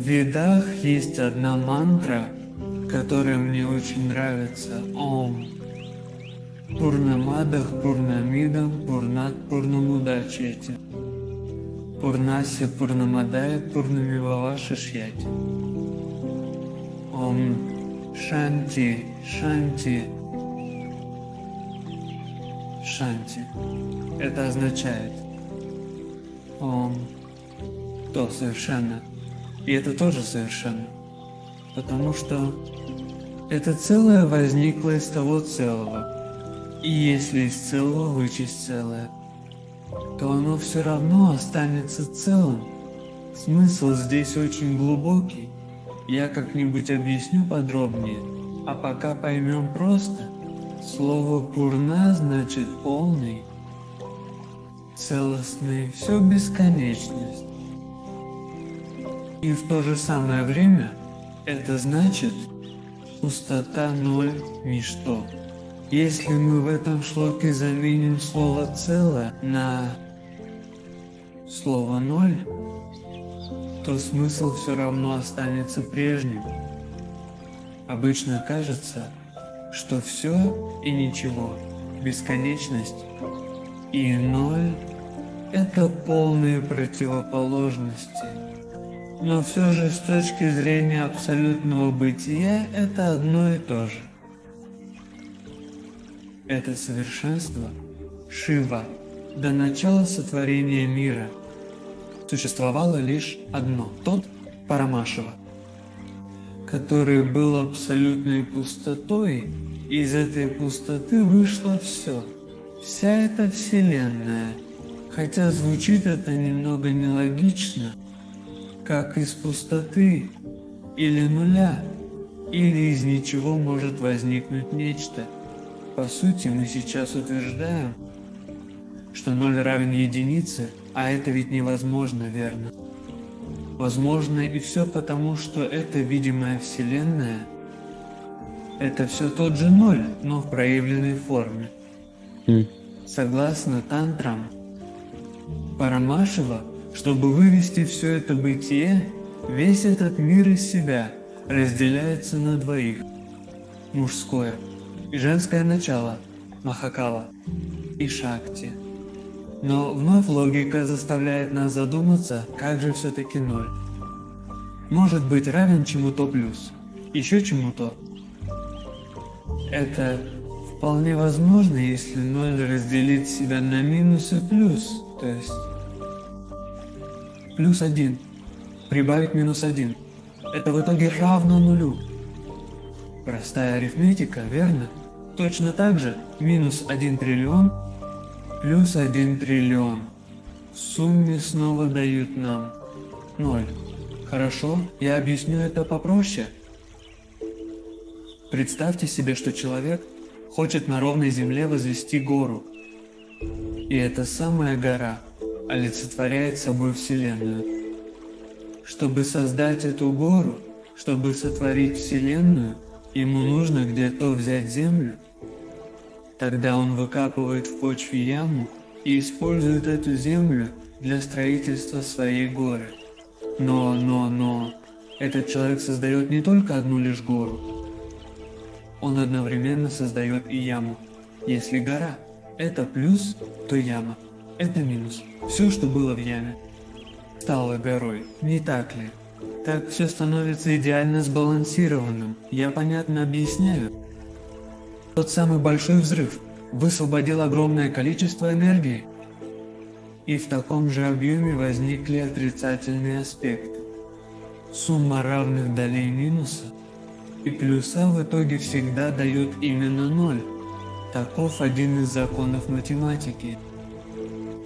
ведах есть одна мантра, которая мне очень нравится. Ом. Пурнамадах Пурнамидам Пурнат Пурнамудачети. Пурнаси Пурнамадая Пурнамивава Шишьяти. Ом. Шанти, Шанти, Шанти. Это означает Ом. То совершенно. И это тоже совершенно. Потому что это целое возникло из того целого. И если из целого вычесть целое, то оно все равно останется целым. Смысл здесь очень глубокий. Я как-нибудь объясню подробнее. А пока поймем просто. Слово «пурна» значит полный, целостный, все бесконечность. И в то же самое время это значит пустота, ноль, ничто. Если мы в этом шлоке заменим слово «целое» на слово «ноль», то смысл все равно останется прежним. Обычно кажется, что все и ничего, бесконечность и ноль – это полные противоположности. Но все же с точки зрения абсолютного бытия это одно и то же. Это совершенство, Шива, до начала сотворения мира существовало лишь одно, тот Парамашива, который был абсолютной пустотой, и из этой пустоты вышло все, вся эта вселенная, хотя звучит это немного нелогично, как из пустоты или нуля, или из ничего может возникнуть нечто. По сути, мы сейчас утверждаем, что 0 равен единице, а это ведь невозможно, верно? Возможно и все потому, что эта видимая вселенная – это все тот же 0, но в проявленной форме. Согласно тантрам Парамашива, чтобы вывести все это бытие, весь этот мир из себя разделяется на двоих – мужское и женское начало – Махакала и Шакти. Но вновь логика заставляет нас задуматься, как же все-таки 0. Может быть равен чему-то плюс, еще чему-то. Это вполне возможно, если 0 разделить себя на минус и плюс, то есть плюс 1, прибавить минус 1. Это в итоге равно нулю. Простая арифметика, верно? Точно так же минус 1 триллион плюс 1 триллион в сумме снова дают нам 0. Хорошо, я объясню это попроще. Представьте себе, что человек хочет на ровной земле возвести гору. И эта самая гора олицетворяет собой Вселенную. Чтобы создать эту гору, чтобы сотворить Вселенную, ему нужно где-то взять землю. Тогда он выкапывает в почве яму и использует эту землю для строительства своей горы. Но этот человек создает не только одну лишь гору. Он одновременно создает и яму. Если гора – это плюс, то яма – это минус. Все, что было в яме, стало горой, не так ли? Так все становится идеально сбалансированным. Я понятно объясняю. Тот самый большой взрыв высвободил огромное количество энергии. И в таком же объеме возникли отрицательные аспекты. Сумма равных долей минуса и плюса в итоге всегда дает именно 0. Таков один из законов математики.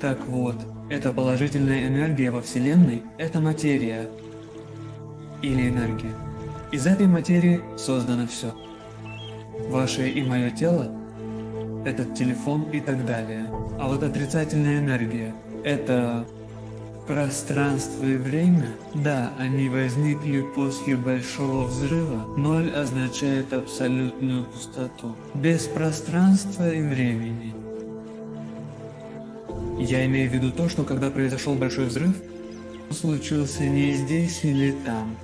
Так вот, эта положительная энергия во Вселенной – это материя. Или энергия. Из этой материи создано все. Ваше и мое тело, этот телефон и так далее. А вот отрицательная энергия – это пространство и время. Да, они возникли после большого взрыва. 0 означает абсолютную пустоту, без пространства и времени. Я имею в виду то, что когда произошел большой взрыв, случился не здесь или там.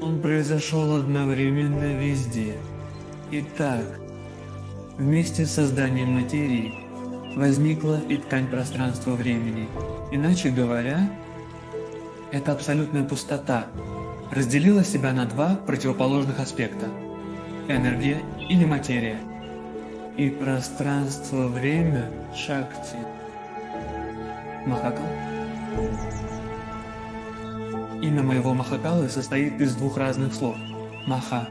Он произошел одновременно везде. Итак, вместе с созданием материи возникла и ткань пространства-времени. Иначе говоря, это абсолютная пустота разделила себя на два противоположных аспекта – энергия или материя. И пространство-время Шакти. Махакал. Имя моего Махакалы состоит из двух разных слов. Маха,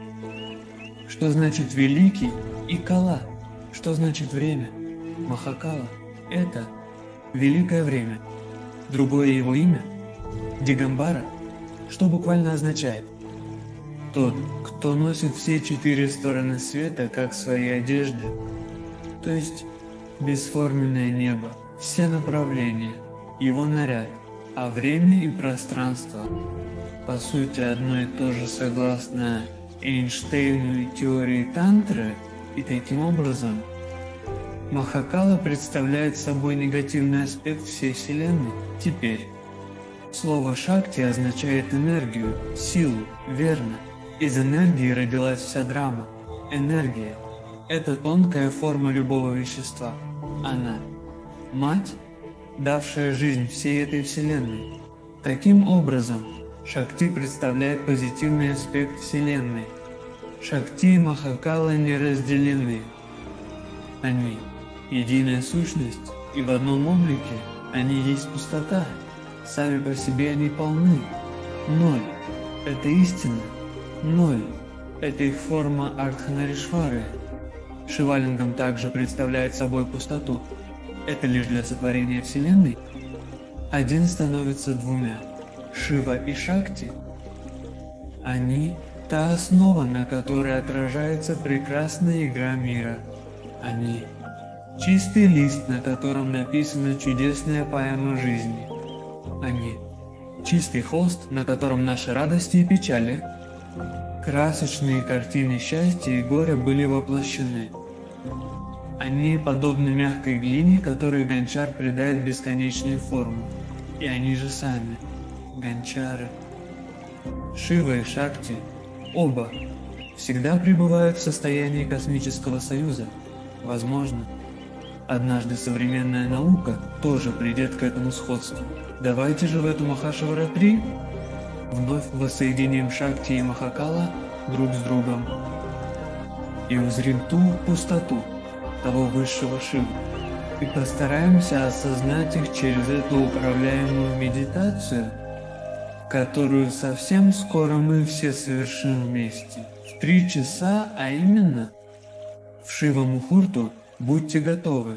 что значит великий, и Кала, что значит время. Махакала – это великое время. Другое его имя – Дигамбара, что буквально означает тот, кто носит все четыре стороны света, как свои одежды, то есть бесформенное небо, все направления, его наряд, а время и пространство по сути одно и то же согласно Эйнштейну и теории тантры, и таким образом Махакала представляет собой негативный аспект всей Вселенной. Теперь, слово «шакти» означает энергию, силу, верно. Из энергии родилась вся драма. Энергия – это тонкая форма любого вещества. Она – мать, давшая жизнь всей этой Вселенной. Таким образом, Шакти представляет позитивный аспект Вселенной. Шакти и Махакала не разделены. Они – единая сущность, и в одном облике они есть пустота. Сами по себе они полны. Ноль – это истина. Ноль – это их форма Ардханаришвары. Шивалингам также представляет собой пустоту. Это лишь для сотворения Вселенной. Один становится двумя. Шива и Шакти. Они – та основа, на которой отражается прекрасная игра мира. Они – чистый лист, на котором написана чудесная поэма жизни. Они – чистый холст, на котором наши радости и печали, красочные картины счастья и горя были воплощены. Они подобны мягкой глине, которой гончар придает бесконечную форму. И они же сами – гончары. Шива и Шакти – оба всегда пребывают в состоянии космического союза. Возможно, однажды современная наука тоже придет к этому сходству. Давайте же в эту Махашиваратри вновь воссоединим Шакти и Махакала друг с другом и узрим ту пустоту того высшего Шиву, и постараемся осознать их через эту управляемую медитацию, которую совсем скоро мы все совершим вместе. В 3 часа, а именно в Шива Мухурту, будьте готовы.